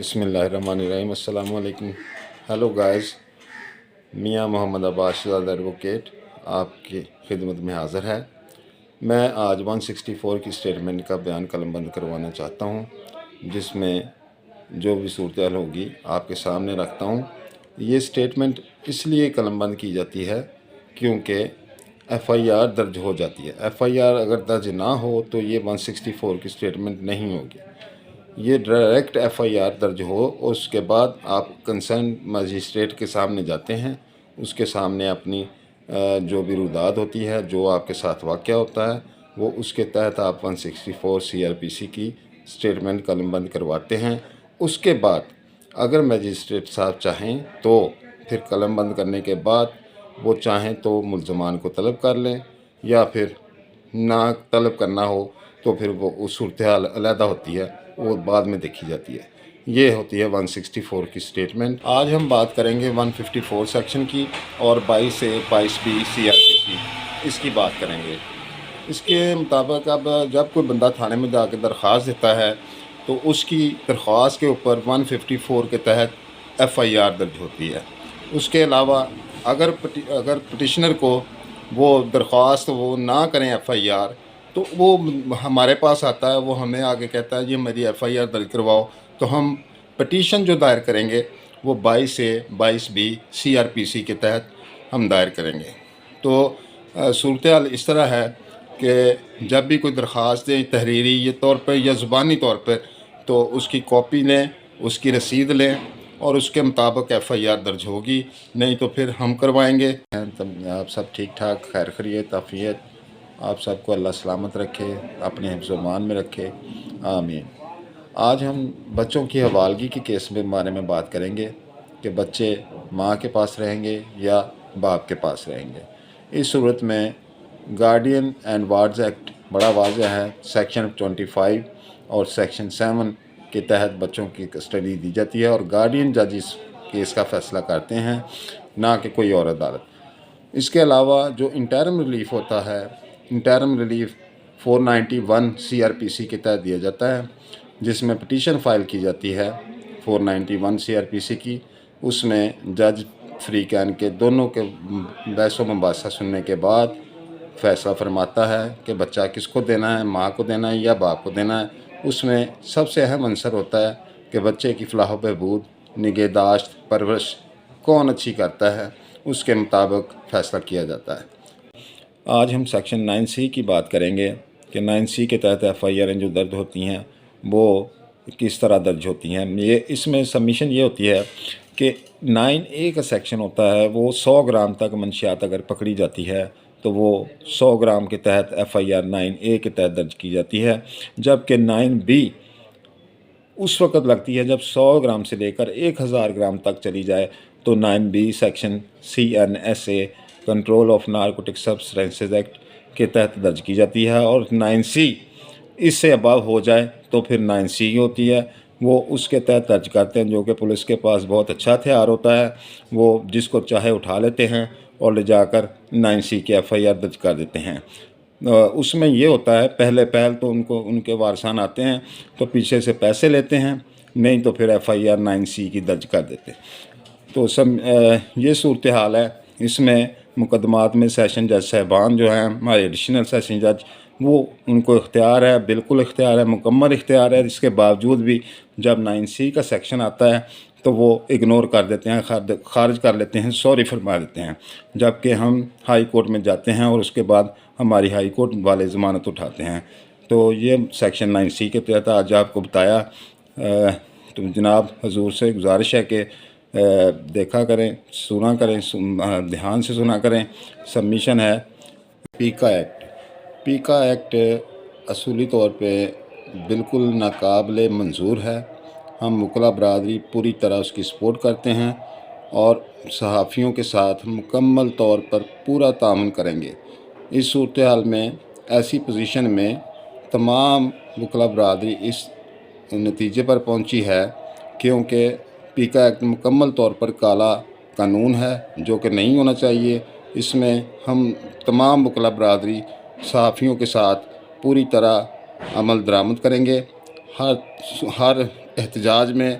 बिस्मिल्लाहिर्रहमानिर्रहीम। अस्सलाम वालेकुम। हेलो गाइस, मियाँ मोहम्मद अब्बास शहज़ाद एडवोकेट आपकी खिदमत में हाज़िर है। मैं आज 164 की स्टेटमेंट का बयान कलमबंद करवाना चाहता हूँ, जिसमें जो भी सूरत हाल होगी आपके सामने रखता हूँ। ये स्टेटमेंट इसलिए कलमबंद की जाती है क्योंकि FIR दर्ज हो जाती है। FIR अगर दर्ज ना हो तो ये 164 की स्टेटमेंट नहीं होगी। ये डायरेक्ट FIR दर्ज हो, उसके बाद आप कंसर्न मजिस्ट्रेट के सामने जाते हैं, उसके सामने अपनी जो भी रुदात होती है, जो आपके साथ वाक़या होता है, वो उसके तहत आप 164 CRPC की स्टेटमेंट कलमबंद करवाते हैं। उसके बाद अगर मजिस्ट्रेट साहब चाहें तो फिर कलमबंद करने के बाद वो चाहें तो मुल्ज़मान को तलब कर लें, या फिर ना तलब करना हो तो फिर वो उस सूरत हाल अलहदा होती है, वो बाद में देखी जाती है। ये होती है 164 की स्टेटमेंट। आज हम बात करेंगे 154 सेक्शन की और 22 से 22B CRPC इसकी बात करेंगे। इसके मुताबिक अब जब कोई बंदा थाने में जाकर दरख्वास्त देता है तो उसकी दरख्वास्त के ऊपर 154 के तहत FIR दर्ज होती है। उसके अलावा अगर पटिशनर को वो दरख्वास्त वो ना करें FIR, तो वो हमारे पास आता है, वो हमें आगे कहता है ये मेरी FIR दर्ज करवाओ, तो हम पटिशन जो दायर करेंगे वो 22 से 22B CRPC के तहत हम दायर करेंगे। तो सूरत हाल इस तरह है कि जब भी कोई दरख्वास्त दें तहरीरी तौर पर या ज़ुबानी तौर पर, तो उसकी कॉपी लें, उसकी रसीद लें और उसके मुताबिक FIR दर्ज होगी, नहीं तो फिर हम करवाएंगे। तब आप सब ठीक ठाक, खैर खैरियत, आफियत, आप सबको अल्लाह सलामत रखे, अपने हिफ्ज़-ओ-मान में रखे, आमीन। आज हम बच्चों की हवालगी के केस के बारे में बात करेंगे कि बच्चे माँ के पास रहेंगे या बाप के पास रहेंगे। इस सूरत में गार्डियन एंड वार्ड्स एक्ट बड़ा वाज़ेह है। सेक्शन 25 और सेक्शन 7 के तहत बच्चों की कस्टडी दी जाती है और गार्डियन जज इस केस का फ़ैसला करते हैं, ना कि कोई और अदालत। इसके अलावा जो इंटरम रिलीफ़ होता है, इंटरम रिलीफ़ 491 CRPC के तहत दिया जाता है, जिसमें पटिशन फ़ाइल की जाती है 491 CRPC की। उसमें जज फ्री कैन के दोनों के बहस व मुबासा सुनने के बाद फ़ैसला फरमाता है कि बच्चा किसको देना है, माँ को देना है या बाप को देना है। उसमें सबसे अहम अंसर होता है कि बच्चे की फलाह व बहबूद, निगहदाश्त, परवरिश कौन अच्छी करता है, उसके मुताबिक फ़ैसला किया जाता है। आज हम सेक्शन 9C की बात करेंगे कि 9C के तहत FIR जो दर्ज होती हैं वो किस तरह दर्ज होती हैं। ये इसमें सबमिशन ये होती है कि 9A का सेक्शन होता है, वो 100 ग्राम तक मंशियात अगर पकड़ी जाती है तो वो 100 ग्राम के तहत FIR 9A के तहत दर्ज की जाती है, जबकि 9B उस वक़्त लगती है जब 100 ग्राम से लेकर 1000 ग्राम तक चली जाए, तो 9B section CNSA control of narcotic substances act के तहत दर्ज की जाती है। और 9C इससे अबव हो जाए तो फिर 9C होती है, वो उसके तहत दर्ज करते हैं, जो कि पुलिस के पास बहुत अच्छा हथियार होता है। वो जिसको चाहे उठा लेते हैं और ले जाकर 9C की FIR दर्ज कर देते हैं। उसमें ये होता है, पहले पहल तो उनको उनके वारसान आते हैं तो पीछे से पैसे लेते हैं, नहीं तो फिर FIR 9C की दर्ज कर देते हैं। तो ये सूरत हाल है। इसमें मुकदमात में सेशन जज साहबान जो हैं, हमारे एडिशनल सेशन जज, वो उनको इख्तियार है, बिल्कुल इख्तियार है, मुकम्मल इख्तियार है। इसके बावजूद भी जब 9C का सेक्शन आता है तो वो इग्नोर कर देते हैं, खारिज कर लेते हैं, सॉरी फरमा देते हैं। जबकि हम हाई कोर्ट में जाते हैं और उसके बाद हमारी हाई कोर्ट वाले ज़मानत उठाते हैं। तो ये सेक्शन 9C के तहत आज आपको बताया। तो जनाब हजूर से गुजारिश है कि देखा करें, सुना करें, ध्यान से सुना करें। सबमिशन है पीका एक्ट। पीका एक्ट असूली तौर पे बिल्कुल नाकाबिले मंजूर है। हम मुकल्ला बरादरी पूरी तरह उसकी सपोर्ट करते हैं और सहाफ़ियों के साथ मुकम्मल तौर पर पूरा ताउन करेंगे। इस सूरत हाल में, ऐसी पोजीशन में तमाम मुकल्ला बरादरी इस नतीजे पर पहुंची है क्योंकि पीका एक्ट मुकम्मल तौर पर काला कानून है, जो कि नहीं होना चाहिए। इसमें हम तमाम मुकल्ला बरादरी सहाफ़ियों के साथ पूरी तरह अमल दरामद करेंगे। हर एहतजाज में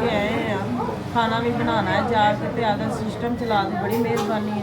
ਕੇ ਆਏ ਆ, ਖਾਣਾ ਵੀ ਬਣਾਉਣਾ ਹੈ ਜਾ ਕੇ ਤੇ ਆਦਾ ਸਿਸਟਮ ਚਲਾ ਦੇ. ਬੜੀ ਮਿਹਰਬਾਨੀ ਹੈ.